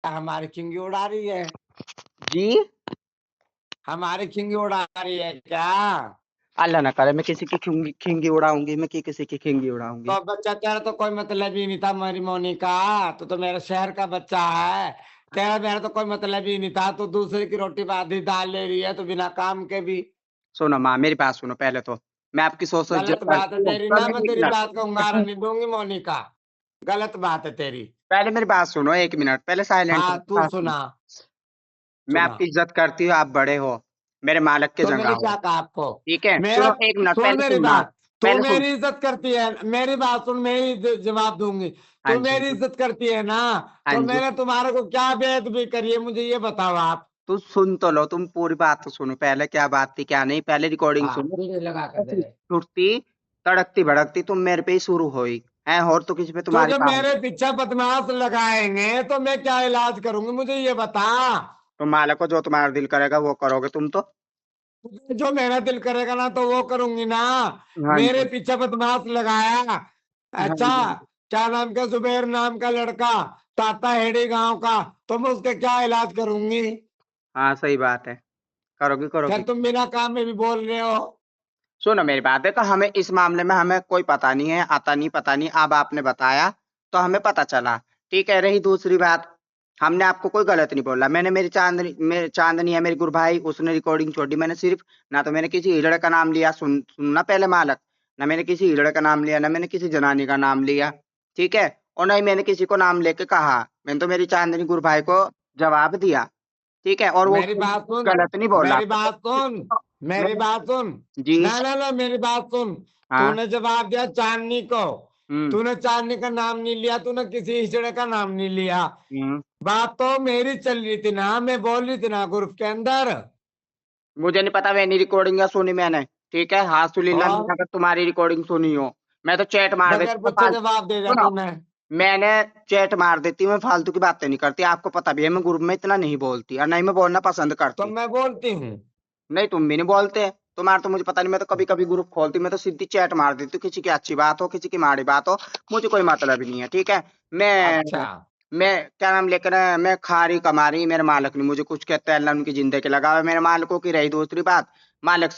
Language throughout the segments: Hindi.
हमारी खिंगी उड़ा रही है। जी। हमारी खिंगी उड़ा रही है क्या? अल्लाह ना करे मैं किसी की खिंगी खिंगी उड़ाऊंगी, मैं किसी की खिंगी उड़ाऊंगी। तो बच्चा तेरा तो कोई मतलब ही नहीं था मेरी मोनिका। तो मेरे शहर का बच्चा है। तेरा मेरा तो कोई मतलब ही नहीं था। तो दूसरे की रोटी आधी दाल ले रही है तो बिना काम के भी। सुनो माँ, मेरी बात सुनो पहले तो। मैं आपकी सोच से इज्जत गलत बात है करती हूँ, तेरी पर ना, मैं एक तेरी मिनट। बात का उंगारा नहीं दूंगी मोनिका। गलत बात है तेरी। पहले मेरी बात सुनो, एक मिनट पहले साइलेंट हाँ तू रहो। सुना। मैं सुना। आपकी इज्जत करती हूँ, आप बड़े हो, मेरे मालिक के तो जगह मैंने हो। क्या कहा आपको? ठीक है, मेरा। सुनो एक मिनट सुन पहले मेरी सुनना। बात। तू पहले सुन। मेरी इज्जत करती है, मेरी बात सुन, जवाब दूंगी। हाँ तू जी। मेरी इज्जत करती है ना? हाँ तो जी। मैंने तुम्हारे को क्या बेइज्जती करी है, मुझे ये बताओ आप। तू सुन तो लो, तुम पूरी बात तो सुनो पहले, क्या बात थी क्या नहीं, पहले रिकॉर्डिंग हाँ सुनो। मुझे लगा कर दे ऐसी रहे। छुटती तड़कती भड़कती तुम मेरे पे ही शुरू हुई है, और तो किसी पे तो तुम्हारी जब बात। मेरे पीछे बदमाश लगाएंगे तो मैं क्या इलाज करूंगी, मुझे ये बता। तुम मालिक को जो तुम्हारा दिल करेगा वो करोगे तुम तो। जो मेरा दिल करेगा ना तो वो करूंगी ना। हाँ मेरे जी। पीछे बदमाश लगाया। हाँ अच्छा। जी। क्या नाम का, जुबेर नाम का लड़का। ताता हेड़ी गांव का। तो मैं उसका क्या इलाज करूंगी? हाँ सही बात है, करोगी फिर करोगी। तुम बिना काम में भी बोल रहे हो। सुनो मेरी बात, देखो हमें इस मामले में हमें कोई पता नहीं है, आता नहीं पता नहीं, अब आपने बताया तो हमें पता चला। ठीक है, रही दूसरी बात, हमने आपको कोई गलत नहीं बोला। मैंने मेरी चांदनी है मेरी गुरु भाई, उसने रिकॉर्डिंग छोड़ी। मैंने सिर्फ ना तो मैंने किसी हिजड़े का नाम लिया, सुनना पहले मालक। ना मैंने किसी हिजड़े का नाम लिया, ना मैंने किसी जनानी का नाम लिया। ठीक है, और ना ही मैंने किसी को नाम लेके कहा। मैंने तो मेरी चांदनी गुरु भाई को जवाब दिया। ठीक है, और वो मेरी बात सुन। गलत नहीं बोला। मेरी बात सुन। मेरी मैं- बात सुन। जी। ना ना ना, मेरी बात सुन। हाँ। तूने जवाब दिया चांदनी को। हम्म। तूने चांदनी का नाम नहीं लिया, तूने किसी हिजड़े का नाम नहीं लिया। हम्म। बात तो मेरी चल रही थी ना, मैं बोल रही थी ना ग्रुप के अंदर। मुझे नहीं पता मैंने रिकॉर्डिंग या सुनी मैंने। ठीक है, हाथुलिल्लाह मैंने और अगर तुम्हारी रिकॉर्डिंग सुनी हो। मैं तो चैट मार बगैर देती हूँ पूछे फालतू। जवाब दे दिया सुनो, तूने। मैंने चैट मार देती हूँ, मैं फालतू की बातें नहीं करती, आपको पता भी है मैं ग्रुप में इतना नहीं बोलती और नहीं मैं बोलना पसंद तो करती। मैं बोलती हूँ। नहीं तुम भी नहीं बोलते, तुम्हारा तो मुझे पता नहीं। मैं तो कभी कभी ग्रुप खोलती, मैं तो सीधी चैट मार देती हूँ, किसी की अच्छी बात हो किसी की माड़ी बात हो, मुझे कोई मतलब ही नहीं है। ठीक है। अच्छा। मैं क्या नाम लेकर मैं खारी कमारी, मेरे मालिक ने मुझे कुछ कहते हैं, अल्लाह उनकी जिंदगी के लगा हुआ है। मेरे मालिकों की रही दूसरी बात, मालिकों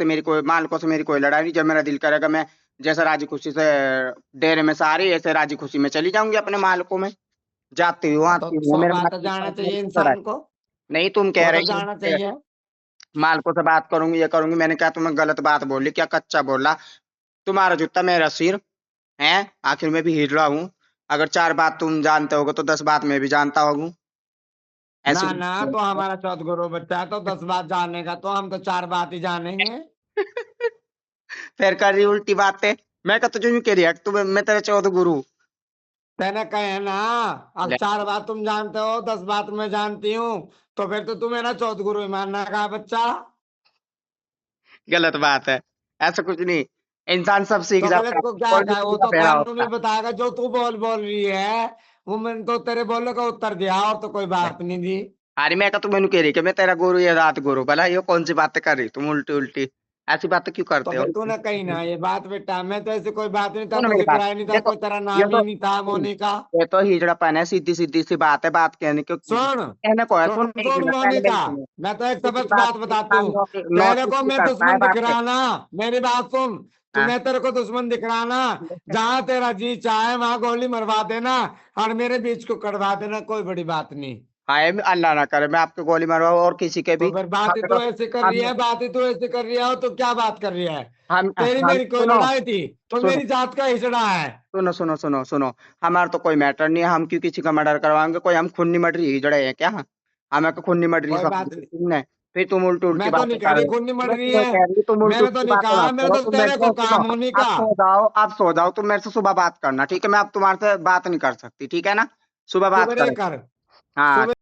से मेरी कोई लड़ाई नहीं। जब मेरा दिल करेगा मैं जैसे राजी खुशी से डेरे में सारी ऐसे राजी खुशी में चली जाऊंगी अपने मालिकों में, जाती हूँ हाँ, तो आती हूँ, 100 मेरे बात तो मालिक के जाना साथ मेरी चाहिए कोई लड़ाई इंसान को। नहीं। तुम कह वो तो रही जाना हो चाहिए। मालकों से बात करूंगी ये करूंगी, मैंने क्या तुम्हें गलत बात बोली, क्या कच्चा बोला? तुम्हारा जूता मेरा सिर है, आखिर मैं भी हिजड़ा हूँ। अगर चार बात तुम जानते होगे तो 10 बात मैं भी जानता होगा। ना ऐसी ना, तो हमारा चौथ बच्चा है तो 10 बात जानेगा, तो हम तो 4 बात ही जानेंगे। फिर कर रही उल्टी बातें। मैं कहता तुझे कह रही है तू, मैं तेरा चौथ गुरु। तेने कहे ना। अब 4 बात तुम जानते हो, 10 बात मैं जानती हूँ। तो फिर तो तू मेरा चौथ गुरु ही मानना का बच्चा। गलत बात है, ऐसा कुछ नहीं, इंसान सब सीख तो जाता गलत है, को क्या कोई भी कहे, किसी वो का तो फेरा कानून होता भी बताएगा जो तू बोल रही है। वो मैंने तो तेरे बोलने का उत्तर दिया, और तो कोई है। बात नहीं दी। अरे मैं कहता, तू मैंने कह रही कि मैं तेरा गुरु या रात गुरु, भला ये कौन सी बातें कर रही तुम उल्टी उल्टी, ऐसी बातें क्यों तो करते हो? फिर तूने कही ना ये बात बेटा, मैं तो ऐसे कोई बात नहीं था, सुनो तो मेरी बात, दिखरा ही नहीं था, देखो कोई तेरा ये नाम तो ही नहीं था मोनिका। ये तो हिजड़ापन है, सीधी सीधी सी बात है, बात कहने को सुन। कहने को है। सुन सुन एक सुन मिनट पहले मेरी मोनिका। सुनो। मैं तो एक दूसरी सबक बात, बात बताती इंसान हूँ। तेरे नोटिस को भी मैं करता है दुश्मन दिख बातें। रहा ना। मेरी बात सुन। हाँ। मैं तेरे को दुश्मन दिख रहा ना। जहां तेरा जी चाहे वहां गोली मरवा देना। और मेरे बीच को कटवा देना, कोई बड़ी बात नहीं। हाय अल्लाह ना करे मैं आपको गोली मारवाऊं और किसी के तो भी। फिर बात ही हमें तो तो ऐसे कर रही हम है, बात ही तो ऐसे कर रही है, तो क्या बात कर रही है? तेरी हम मेरी कोई सुनो लड़ाई थी? तो सुनो मेरी जात का हिजड़ा है। सुनो सुनो सुनो सुनो, हमारा तो कोई मैटर नहीं है, हम क्यों किसी का मर्डर करवाएंगे? कोई हम खूनी मर्डरी ही जड़े हैं क्या? हमें को खूनी मर्डरी कोई बात समझ नहीं। तुमने? फिर तुम उल्टी उल्टी मैं तो बातें नहीं कह कर रही रहे हो। खून नहीं मर मैं रही तुम्हें है। कह रही हूँ, तुम उल्टी मैंने तो उल्टी नहीं बातें कहा, मत मैं करो, तो तुम मेरे तेरे को से कहा सुनो। आप मोनिका। सो जाओ, आप सो जाओ, तुम मेरे से सुबह बात करना, ठीक है? मैं अब तुम्हारे से बात नहीं कर सकती, ठीक है ना? सुबह बात सुबह करें। कर। हाँ। सुबह